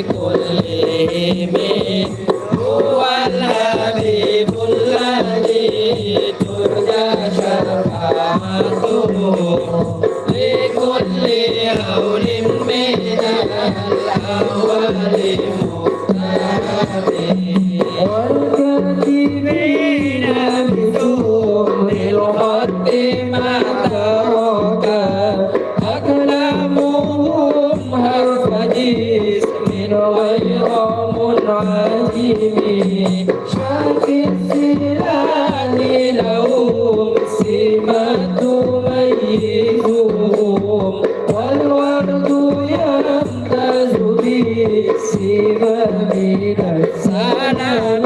كلهم هو الحبيب الذي ترجى شفاعته لكل هول من الأهوال مقترب والكاتبين بدون الخط ما ترك أقلامهم حرف جسم غير منعدم شاك السلال لهم سمة تميزهم والورد يمتاز بالسمام السلام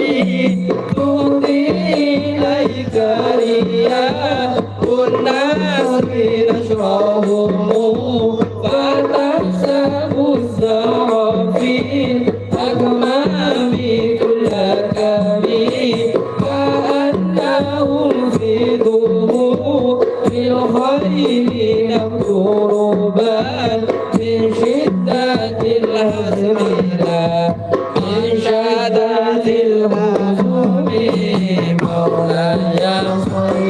تهدي إليك رياح الناس نشرهم فتحسب الزهر في الأكمام كل كمين كأنهم في ظهور الخيل نقربان من شدة الهزم لا من شدة الهزم مولاي صل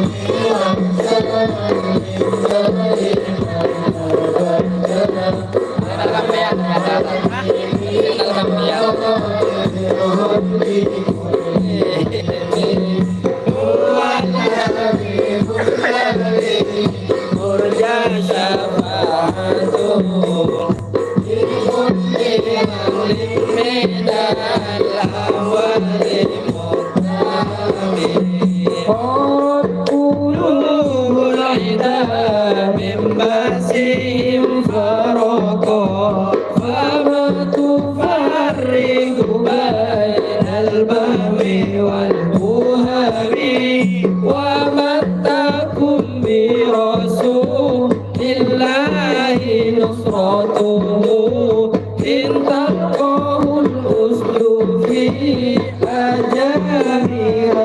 قلوب العدا من باسهم فرقا فما تفرق بين البهم والبهم ومن تكن برسول الله نصرته إن تلقاه الأسد في أجامر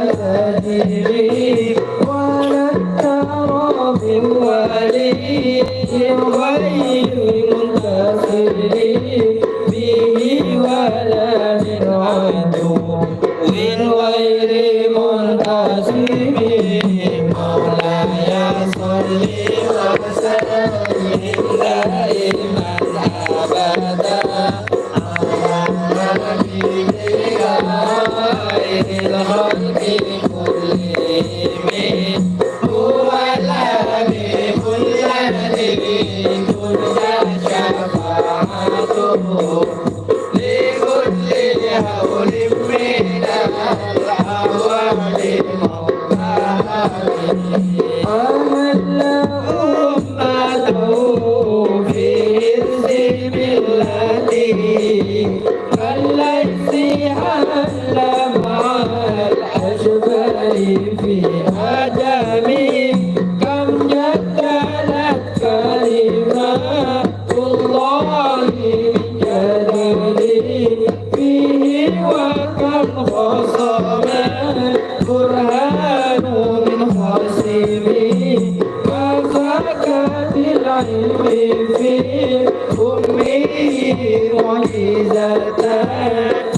تدري ولن ترى من ولي غير منتصر به ولا من عدو غير منتصر مولاي صل وسلم دائما أبدا على نبيك خير الخلق كلهم هو الحبيب الذي ترجى شفاعته لكل هول من الأهوال مقترب أهل أمته في حرز ملته كالليث حل مع الأشبال في أجام كم جدلت كلمات الله من جديد فيه وكم خصم برهان من خصمه كذاك بالعلم في أمه معجزة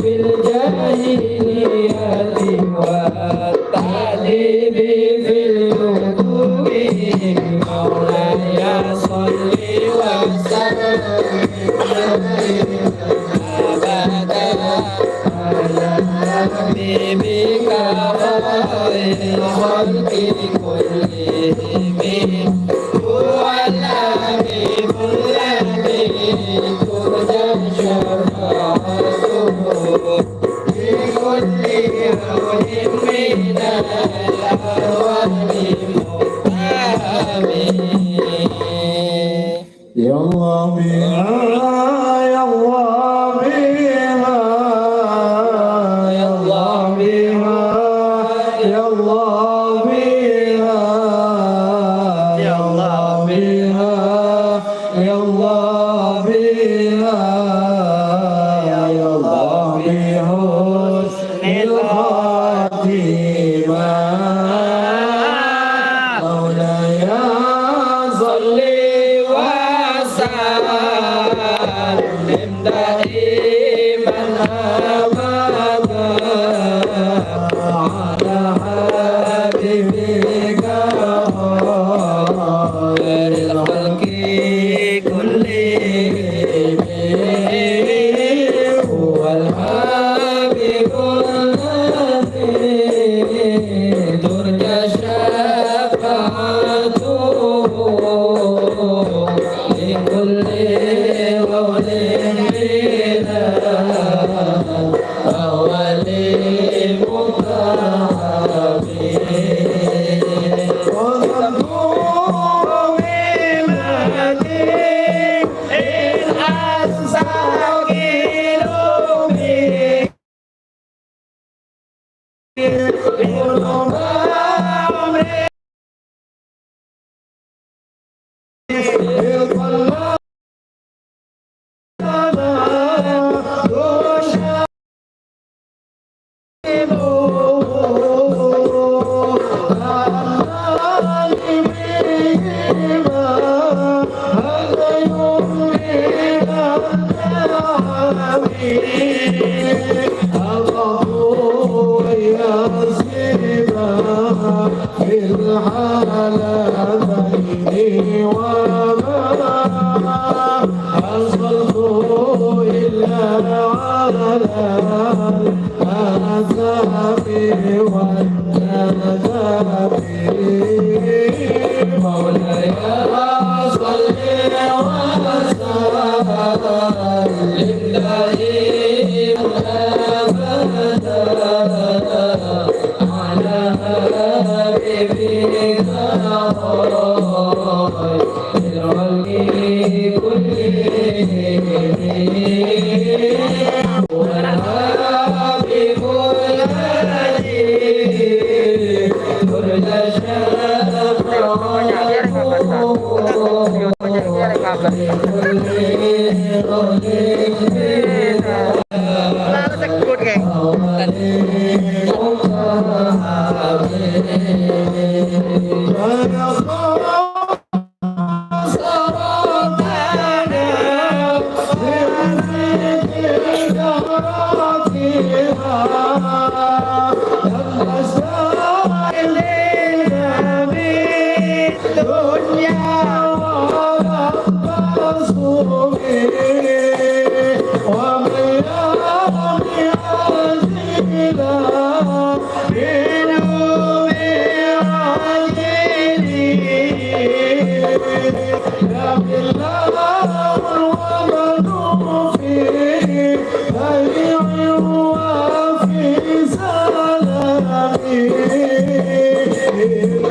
في الجاهلية والتعليم في الكتب مولاي صل وسلم أبدا على حبيبك خير الخلق كلهم هو الحبيب الذي ترجى شفاعته لكل هول من الأهوال مقترب يا الله بها يا الله بها يا الله بها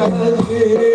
Hare